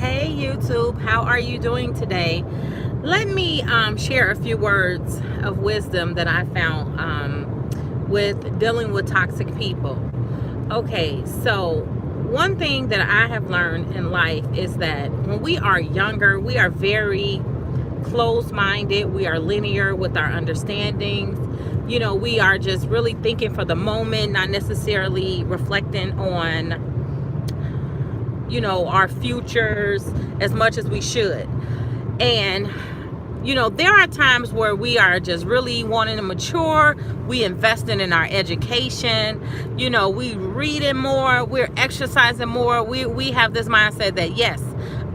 Hey YouTube, how are you doing today? Let me share a few words of wisdom that I found with dealing with toxic people. Okay, so one thing that I have learned in life is that when we are younger, we are very closed-minded. We are linear with our understandings. You know, we are just really thinking for the moment, not necessarily reflecting on our futures as much as we should. And there are times where we are just really wanting to mature. We investing in our education, we reading more, we're exercising more. We have this mindset that yes,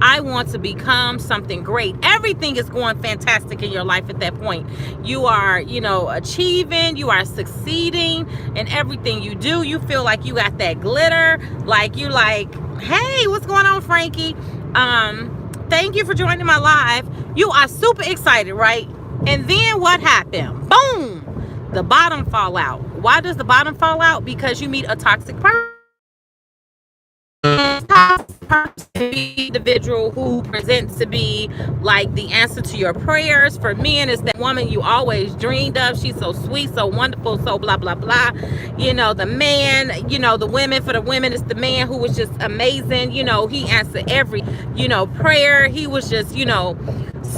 I want to become something great. Everything is going fantastic in your life at that point. You are, achieving, you are succeeding in everything you do. You feel like you got that glitter, like you like, hey, what's going on, Frankie? Thank you for joining my live. You are super excited, right? And then what happened? Boom! The bottom fall out. Why does the bottom fall out? Because you meet a toxic person. Individual who presents to be like the answer to your prayers. For men, it's that woman you always dreamed of. She's so sweet, so wonderful, so blah blah blah. The man, the women, for the women, it's the man who was just amazing. He answered every prayer. He was just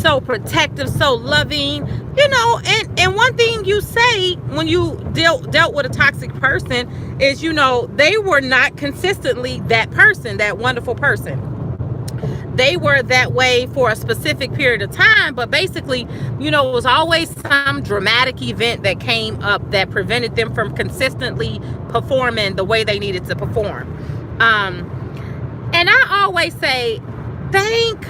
so protective, so loving. And one thing you say when you dealt with a toxic person is they were not consistently that person, that wonderful person. They were that way for a specific period of time, but basically, it was always some dramatic event that came up that prevented them from consistently performing the way they needed to perform. And I always say, thank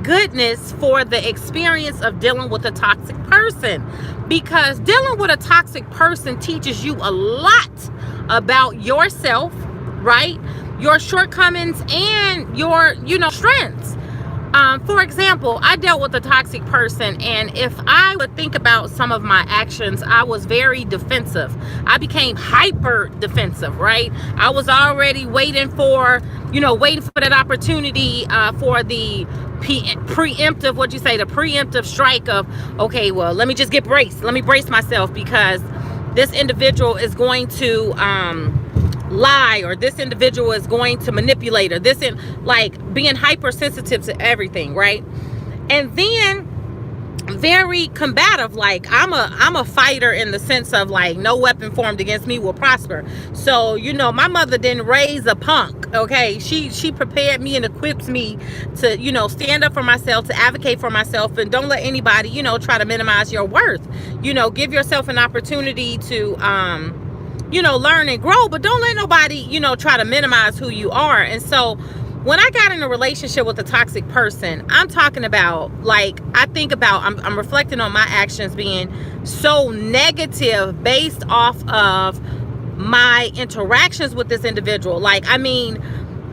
goodness for the experience of dealing with a toxic person, because dealing with a toxic person teaches you a lot about yourself, right? Your shortcomings and your strengths. For example, I dealt with a toxic person, and if I would think about some of my actions, I was very defensive. I became hyper defensive, right? I was already waiting for that opportunity for the preemptive, the preemptive strike of, okay, well, let me just get braced. Let me brace myself because this individual is going to lie, or this individual is going to manipulate, or this, like being hypersensitive to everything, right? And then very combative, like I'm a fighter in the sense of like no weapon formed against me will prosper. So my mother didn't raise a punk, okay? She prepared me and equipped me to stand up for myself, to advocate for myself, and don't let anybody try to minimize your worth. Give yourself an opportunity to learn and grow, but don't let nobody try to minimize who you are. And so when I got in a relationship with a toxic person, I'm talking about, like, I'm reflecting on my actions being so negative based off of my interactions with this individual. Like, I mean,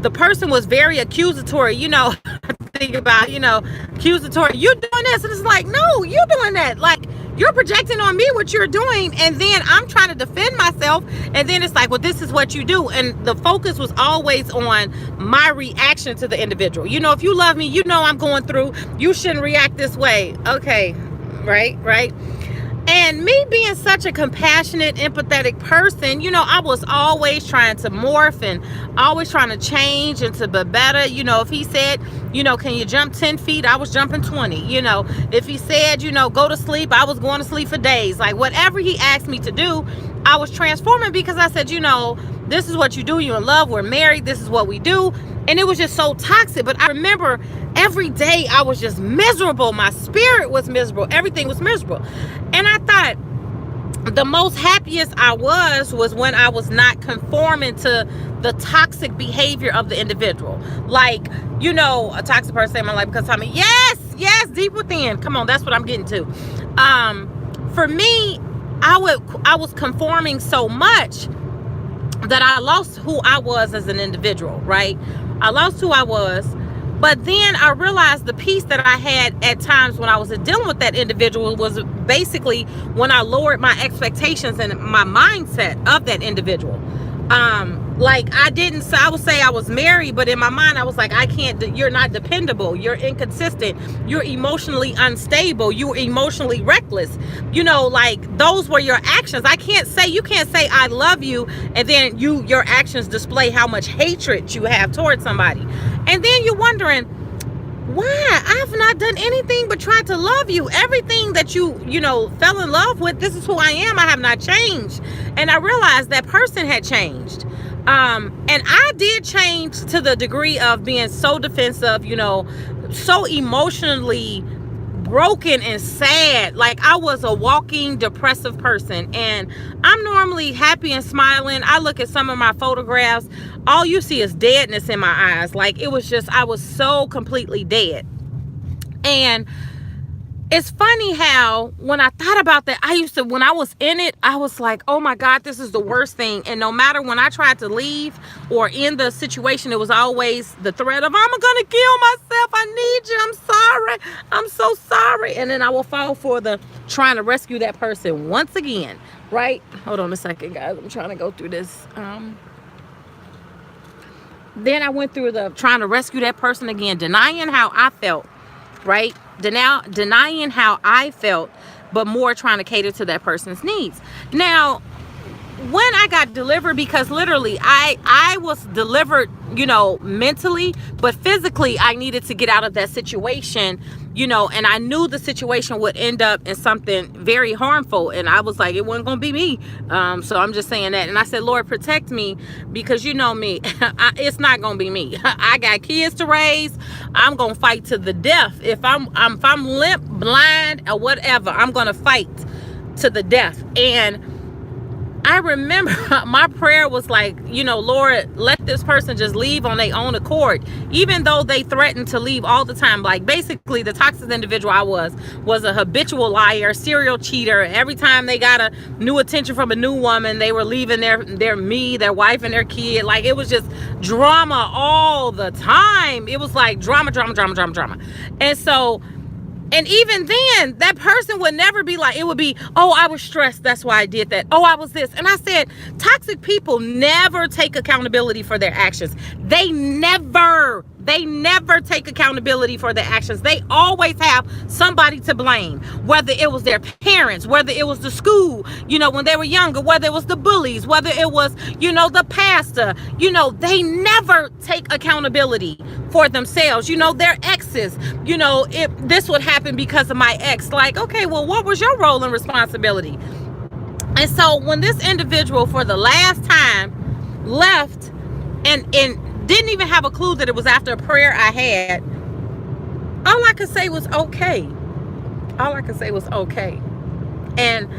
the person was very accusatory, think about, accusatory, you doing this, and it's like, no, you doing that, like, you're projecting on me what you're doing, and then I'm trying to defend myself, and then it's like, well, this is what you do. And the focus was always on my reaction to the individual. If you love me, I'm going through, you shouldn't react this way. Okay, right. And me being such a compassionate, empathetic person, I was always trying to morph and always trying to change and to be better. If he said, can you jump 10 feet? I was jumping 20. If he said, go to sleep, I was going to sleep for days. Like, whatever he asked me to do, I was transforming, because I said, this is what you do. You're in love. We're married. This is what we do. And it was just so toxic. But I remember every day I was just miserable. My spirit was miserable. Everything was miserable. And I thought the most happiest I was when I was not conforming to the toxic behavior of the individual. Like, a toxic person in my life because tell me, yes, deep within. Come on, that's what I'm getting to. For me, I was conforming so much that I lost who I was as an individual, right? I lost who I was. But then I realized the peace that I had at times when I was dealing with that individual was basically when I lowered my expectations and my mindset of that individual. Like, I would say I was married, but in my mind I was like, you're not dependable, you're inconsistent, you're emotionally unstable, you're emotionally reckless. Like, those were your actions. You can't say I love you and then your actions display how much hatred you have towards somebody. And then you're wondering, why? I've not done anything but try to love you. Everything that you fell in love with, this is who I am. I have not changed. And I realized that person had changed. And I did change to the degree of being so defensive, so emotionally broken and sad. Like, I was a walking depressive person, and I'm normally happy and smiling. I look at some of my photographs, all you see is deadness in my eyes. Like, it was just, I was so completely dead. And it's funny how when I thought about that, when I was in it, I was like, oh my God, this is the worst thing. And no matter when I tried to leave or end the situation, it was always the threat of, I'm going to kill myself. I need you. I'm sorry. I'm so sorry. And then I will fall for the trying to rescue that person once again, right? Hold on a second, guys. I'm trying to go through this. Then I went through the trying to rescue that person again, denying how I felt, right? Denying how I felt, but more trying to cater to that person's needs. Now, when I got delivered, because literally I was delivered, mentally, but physically I needed to get out of that situation, and I knew the situation would end up in something very harmful. And I was like, it wasn't going to be me. So I'm just saying that. And I said, Lord, protect me, because you know me, it's not going to be me. I got kids to raise. I'm going to fight to the death. If I'm limp, blind, or whatever, I'm going to fight to the death. And I remember my prayer was like, Lord, let this person just leave on their own accord, even though they threatened to leave all the time. Like, basically, the toxic individual I was a habitual liar, serial cheater. Every time they got a new attention from a new woman, they were leaving their wife and their kid. Like, it was just drama all the time. It was like drama. And so, and even then, that person would never be like, it would be, oh, I was stressed, that's why I did that. Oh, I was this. And I said, toxic people never take accountability for their actions. They never take accountability for their actions. They always have somebody to blame, whether it was their parents, whether it was the school, when they were younger, whether it was the bullies, whether it was, the pastor, they never take accountability for themselves. Their exes, this would happen because of my ex. Like, okay, well, what was your role and responsibility? And so when this individual for the last time left and didn't even have a clue that it was after a prayer I had, all I could say was okay. And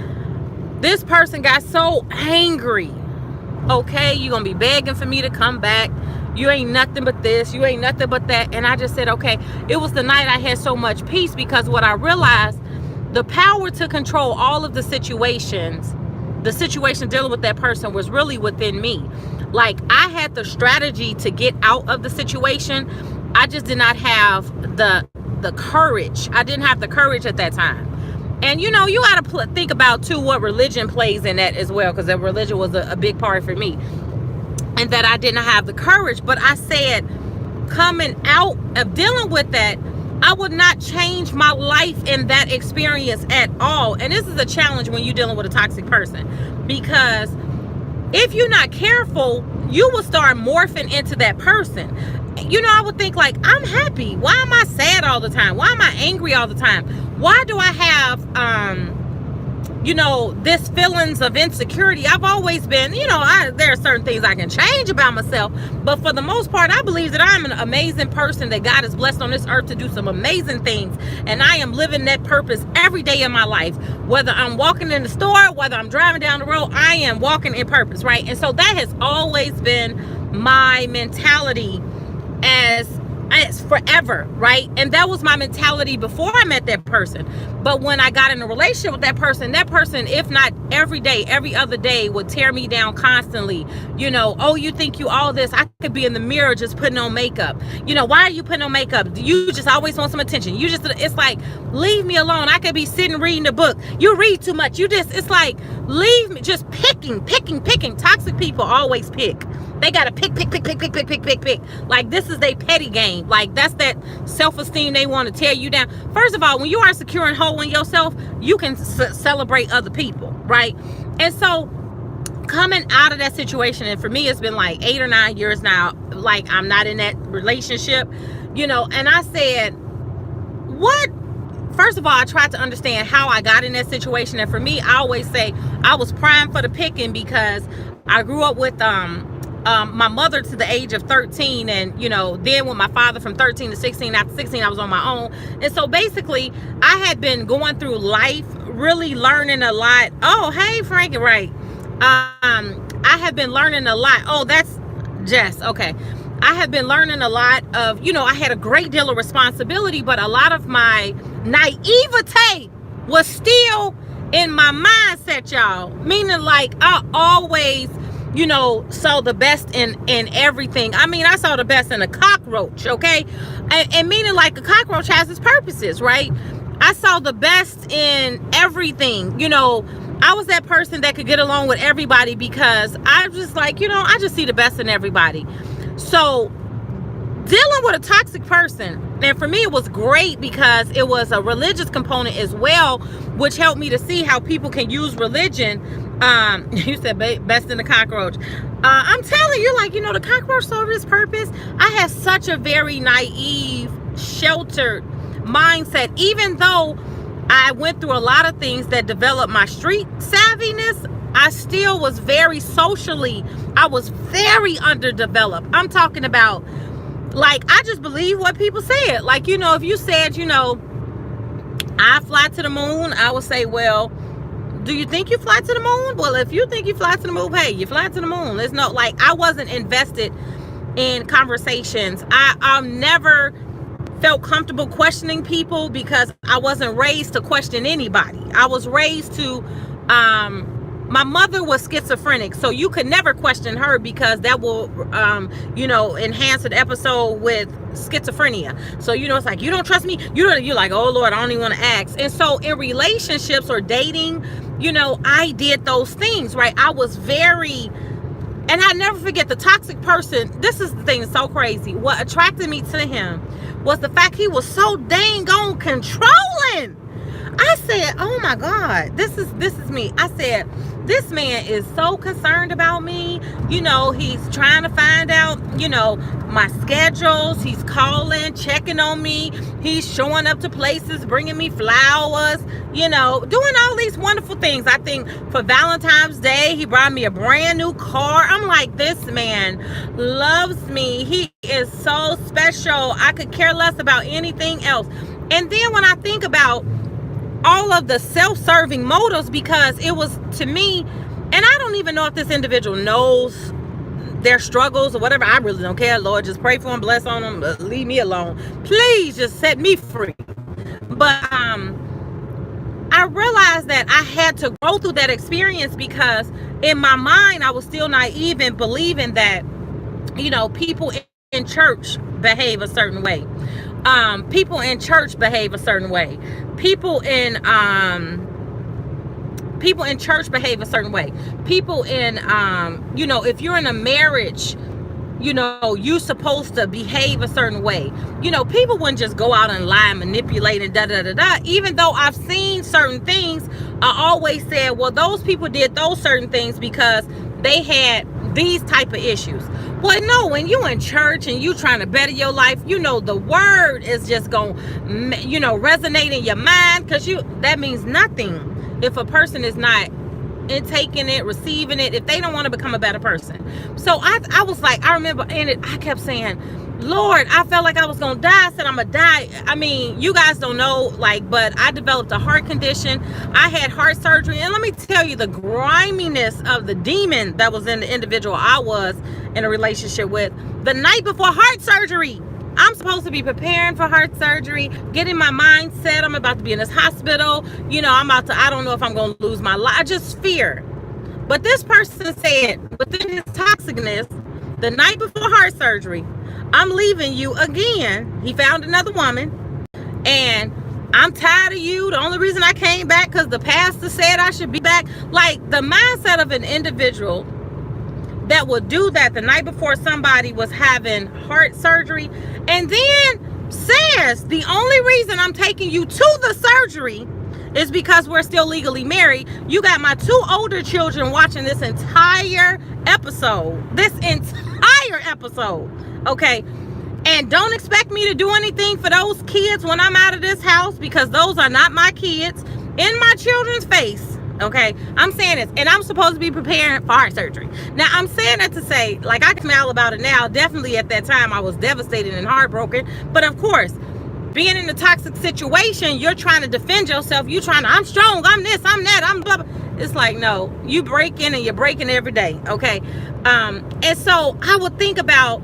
this person got so angry. Okay, you're gonna be begging for me to come back. You ain't nothing but this, you ain't nothing but that. And I just said, okay. It was the night I had so much peace, because what I realized, the power to control all of the situation dealing with that person was really within me. Like, I had the strategy to get out of the situation. I just did not have the courage. I didn't have the courage at that time. And you got to think about too what religion plays in that as well, because that religion was a big part for me, and that I didn't have the courage. But I said, coming out of dealing with that, I would not change my life in that experience at all. And this is a challenge when you're dealing with a toxic person, because if you're not careful, you will start morphing into that person. I would think like, I'm happy. Why am I sad all the time? Why am I angry all the time? Why do I have, this feelings of insecurity? I've always been, there are certain things I can change about myself. But for the most part, I believe that I'm an amazing person, that God has blessed on this earth to do some amazing things. And I am living that purpose every day in my life. Whether I'm walking in the store, whether I'm driving down the road, I am walking in purpose, right? And so that has always been my mentality as forever, right? And that was my mentality before I met that person. But when I got in a relationship with that person, if not every day, every other day, would tear me down constantly. Oh, you think you all this? I could be in the mirror just putting on makeup. Why are you putting on makeup? You just always want some attention. It's like, leave me alone. I could be sitting reading a book. You read too much. It's like, leave me, just picking. Toxic people always pick. They got to pick. Like, this is their petty game. Like, that's that self-esteem they want to tear you down. First of all, when you are secure and whole in yourself, you can celebrate other people, right? And so coming out of that situation, and for me, it's been like 8 or 9 years now, like, I'm not in that relationship, you know, and I said, what? First of all, I tried to understand how I got in that situation. And for me, I always say I was primed for the picking, because I grew up with my mother to the age of 13, and, you know, then with my father from 13 to 16. After 16, I was on my own. And so basically, I had been going through life, really learning a lot. Oh, hey, Frankie, right. I have been learning a lot. Oh, that's Jess. Okay. I have been learning a lot of, you know, I had a great deal of responsibility, but a lot of my naivete was still in my mindset, y'all. Meaning, like, I always, you know, saw the best in everything. I mean, I saw the best in a cockroach, okay? And meaning, like, a cockroach has its purposes, right? I saw the best in everything. You know, I was that person that could get along with everybody, because I was just like, you know, I just see the best in everybody. So dealing with a toxic person, and for me, it was great because it was a religious component as well, which helped me to see how people can use religion. You said best in the cockroach. I'm telling you, like, you know, the cockroach served its purpose. I had such a very naive, sheltered mindset, even though I went through a lot of things that developed my street savviness. I still was very socially, I was very underdeveloped. I'm talking about, like, I just believe what people said. Like, you know, if you said, you know, I fly to the moon, I would say, well, do you think you fly to the moon? Well, if you think you fly to the moon, hey, you fly to the moon. There's no, like, I wasn't invested in conversations. I've never felt comfortable questioning people, because I wasn't raised to question anybody. I was raised to, my mother was schizophrenic, so you could never question her, because that will, you know, enhance an episode with schizophrenia. So, you know, it's like, you don't trust me. You're like, oh Lord, I don't even want to ask. And so in relationships or dating, you know, I did those things, right? I was very, and I never forget the toxic person. This is the thing that's so crazy. What attracted me to him was the fact he was so dang on controlling. I said, oh my God, this is me. I said, this man is so concerned about me. You know, he's trying to find out, you know, my schedules. He's calling, checking on me. He's showing up to places, bringing me flowers, you know, doing all these wonderful things. I think for Valentine's Day, he brought me a brand new car. I'm like, this man loves me. He is so special. I could care less about anything else. And then when I think about all of the self-serving motives, because it was, to me, and I don't even know if this individual knows their struggles or whatever. I really don't care. Lord, just pray for him, bless on him, leave me alone. Please just set me free. But I realized that I had to go through that experience, because in my mind, I was still naive in believing that, you know, people in church behave a certain way. People in church behave a certain way. People in church behave a certain way. People in, you know, if you're in a marriage, you know, you're supposed to behave a certain way. You know, people wouldn't just go out and lie and manipulate and da-da-da-da. Even though I've seen certain things, I always said, well, those people did those certain things because they had these type of issues. Well, no, when you in church and you trying to better your life, you know, the word is just going to, you know, resonate in your mind, because that means nothing if a person is not taking it, receiving it, if they don't want to become a better person. So I was like, I remember in it, I kept saying, Lord, I felt like I was going to die. I said, I'm going to die. I mean, you guys don't know, like, but I developed a heart condition. I had heart surgery. And let me tell you, the griminess of the demon that was in the individual I was in a relationship with, the night before heart surgery. I'm supposed to be preparing for heart surgery, getting my mind set. I'm about to be in this hospital. You know, I don't know if I'm going to lose my life. I just fear. But this person said, within his toxicness, the night before heart surgery, I'm leaving you again. He found another woman, and I'm tired of you. The only reason I came back because the pastor said I should be back. Like, the mindset of an individual that would do that the night before somebody was having heart surgery, and then says the only reason I'm taking you to the surgery is because we're still legally married. You got my 2 older children watching this entire episode. Okay? And don't expect me to do anything for those kids when I'm out of this house, because those are not my kids in my children's face. Okay? I'm saying this, and I'm supposed to be preparing for heart surgery. Now, I'm saying that to say, like, I can smile about it now. Definitely at that time, I was devastated and heartbroken. But of course, being in a toxic situation, you're trying to defend yourself. You're trying to, I'm strong, I'm this, I'm that, I'm blah, blah. It's like, no, you break in and you're breaking every day. Okay? And so I would think about,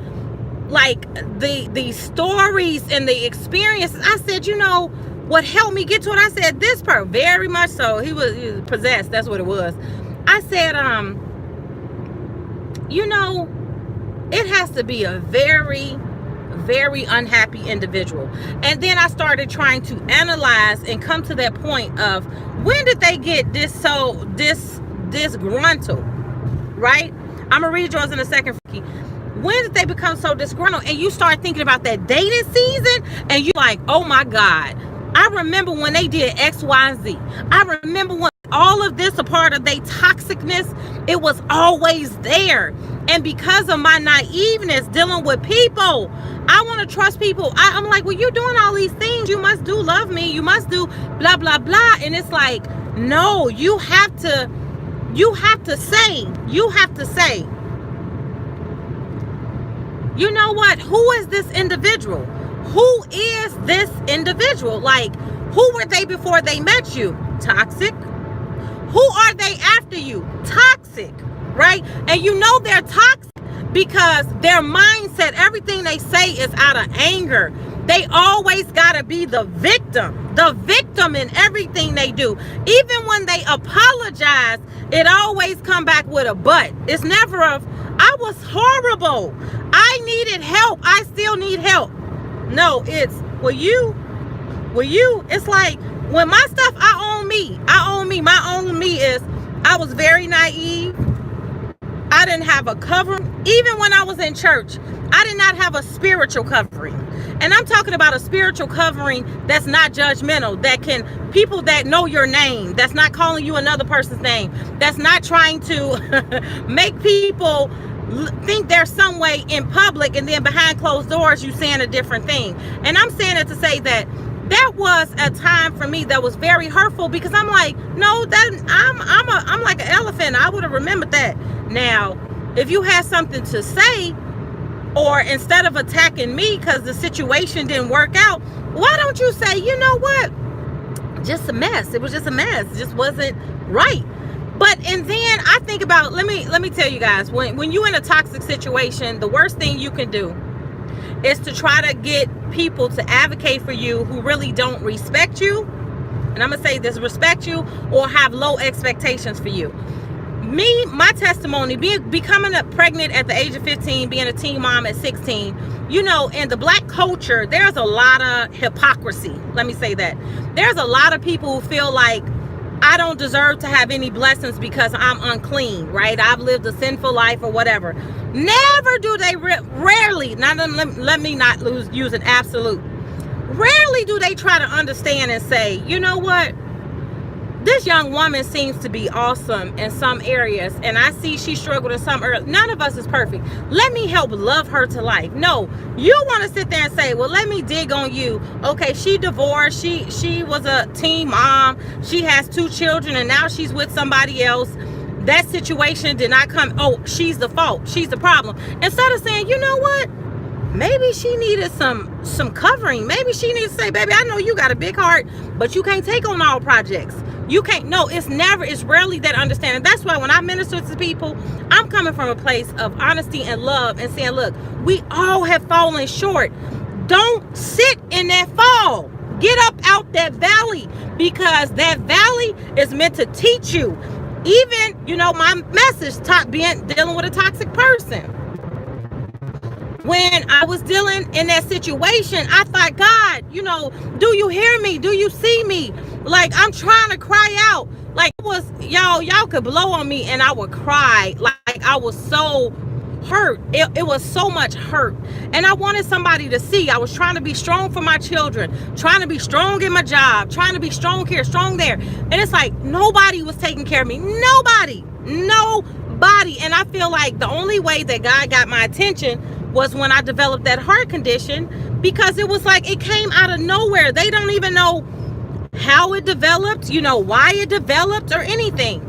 like, the stories and the experiences. I said, you know, what helped me get to it, I said, this part, very much so, he was possessed, that's what it was. I said, you know, it has to be a very, very unhappy individual. And then I started trying to analyze and come to that point of, when did they get disgruntled, right? I'm gonna read yours in a second. When did they become so disgruntled? And you start thinking about that dating season, and you're like, oh my God, I remember when they did X, Y, Z. I remember when all of this, a part of their toxicness, it was always there. And because of my naiveness dealing with people, I want to trust people. I'm like, well, you're doing all these things. You must do love me. You must do blah, blah, blah. And it's like, no, you have to say, you know what? Who is this individual? Who is this individual? Like, who were they before they met you? Toxic. Who are they after you? Toxic, right? And you know they're toxic because their mindset, everything they say is out of anger. They always gotta be the victim in everything they do. Even when they apologize, it always come back with a but. It's never I was horrible. I needed help. I still need help. No, it's, will you? It's like, when my stuff, I own me. My own me is, I was very naive. I didn't have a covering. Even when I was in church, I did not have a spiritual covering. And I'm talking about a spiritual covering that's not judgmental, that can, people that know your name, that's not calling you another person's name, that's not trying to make people think there's some way in public, and then behind closed doors you saying a different thing. And I'm saying it to say that was a time for me that was very hurtful, because I'm like, no, that I'm like an elephant. I would have remembered that. Now, if you had something to say, or instead of attacking me because the situation didn't work out, why don't you say, you know what? Just a mess. It was just a mess. It just wasn't right. But, and then I think about, let me tell you guys, when you're in a toxic situation, the worst thing you can do is to try to get people to advocate for you who really don't respect you. And I'm going to say this, respect you or have low expectations for you. Me, my testimony, becoming pregnant at the age of 15, being a teen mom at 16, you know, in the black culture, there's a lot of hypocrisy. Let me say that. There's a lot of people who feel like, I don't deserve to have any blessings because I'm unclean, right? I've lived a sinful life or whatever. Never do they, rarely, let me not use an absolute. Rarely do they try to understand and say, you know what? This young woman seems to be awesome in some areas, and I see she struggled in some areas. None of us is perfect. Let me help love her to life. No, you want to sit there and say, well, let me dig on you. Okay, she divorced. She was a teen mom. She has 2 children, and now she's with somebody else. That situation did not come. Oh, she's the fault. She's the problem. Instead of saying, you know what? Maybe she needed some covering. Maybe she needs to say, baby, I know you got a big heart, but you can't take on all projects. You can't. No, it's rarely that understanding. That's why when I minister to people, I'm coming from a place of honesty and love and saying, look, we all have fallen short. Don't sit in that fall. Get up out that valley, because that valley is meant to teach you. Even, you know, my message dealing with a toxic person. When I was dealing in that situation, I thought, God, you know, do you hear me? Do you see me? Like, I'm trying to cry out. Like, it was, y'all could blow on me and I would cry. Like, I was so hurt. It was so much hurt. And I wanted somebody to see. I was trying to be strong for my children, trying to be strong in my job, trying to be strong here, strong there. And it's like nobody was taking care of me. Nobody. And I feel like the only way that God got my attention was when I developed that heart condition, because it was like it came out of nowhere. They don't even know how it developed, why it developed or anything.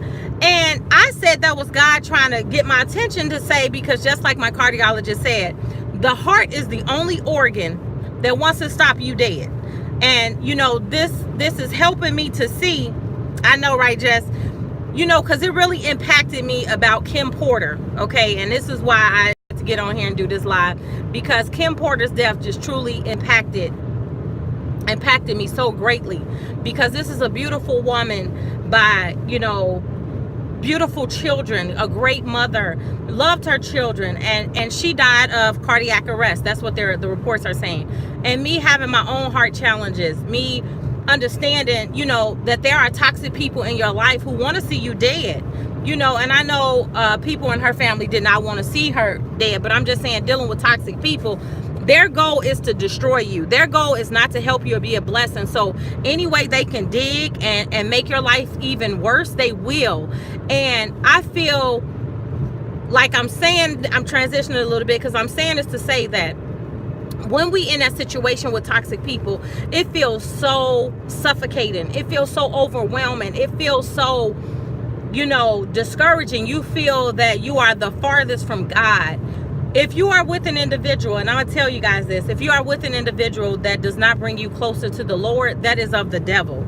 And I said that was God trying to get my attention to say, because just like my cardiologist said, the heart is the only organ that wants to stop you dead. And, this is helping me to see, I know, right, Jess? Because it really impacted me about Kim Porter, okay? And this is why I had to get on here and do this live, because Kim Porter's death just truly impacted me so greatly, because this is a beautiful woman by, beautiful children, a great mother, loved her children, and she died of cardiac arrest. That's what the reports are saying. And me having my own heart challenges, me understanding, that there are toxic people in your life who want to see you dead, and I know people in her family did not want to see her dead, but I'm just saying, dealing with toxic people, their goal is to destroy you. Their goal is not to help you or be a blessing. So any way they can dig and make your life even worse, they will. And I feel like I'm transitioning a little bit, because I'm saying this to say that when we in that situation with toxic people, it feels so suffocating. It feels so overwhelming. It feels so, discouraging. You feel that you are the farthest from God. If you are with an individual, and I'm going to tell you guys this, if you are with an individual that does not bring you closer to the Lord, that is of the devil.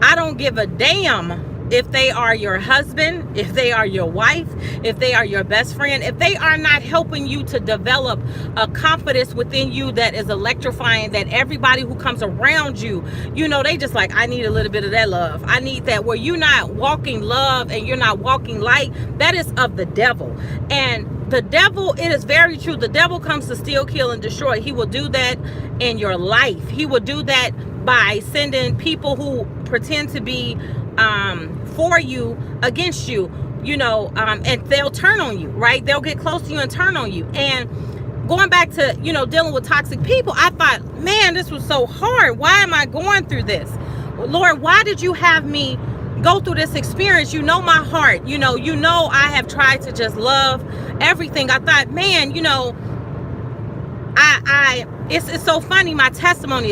I don't give a damn if they are your husband, if they are your wife, if they are your best friend, if they are not helping you to develop a confidence within you that is electrifying, that everybody who comes around you, they just like, I need a little bit of that love. I need that. Where you're not walking love and you're not walking light, that is of the devil. And the devil, it is very true, the devil comes to steal, kill, and destroy. He will do that in your life. He will do that by sending people who pretend to be for you against you, and they'll turn on you, right? They'll get close to you and turn on you. And going back to, dealing with toxic people, I thought, man, this was so hard. Why am I going through this? Lord, why did you have me go through this experience? My heart, I have tried to just love everything. I thought, man, it's so funny. My testimony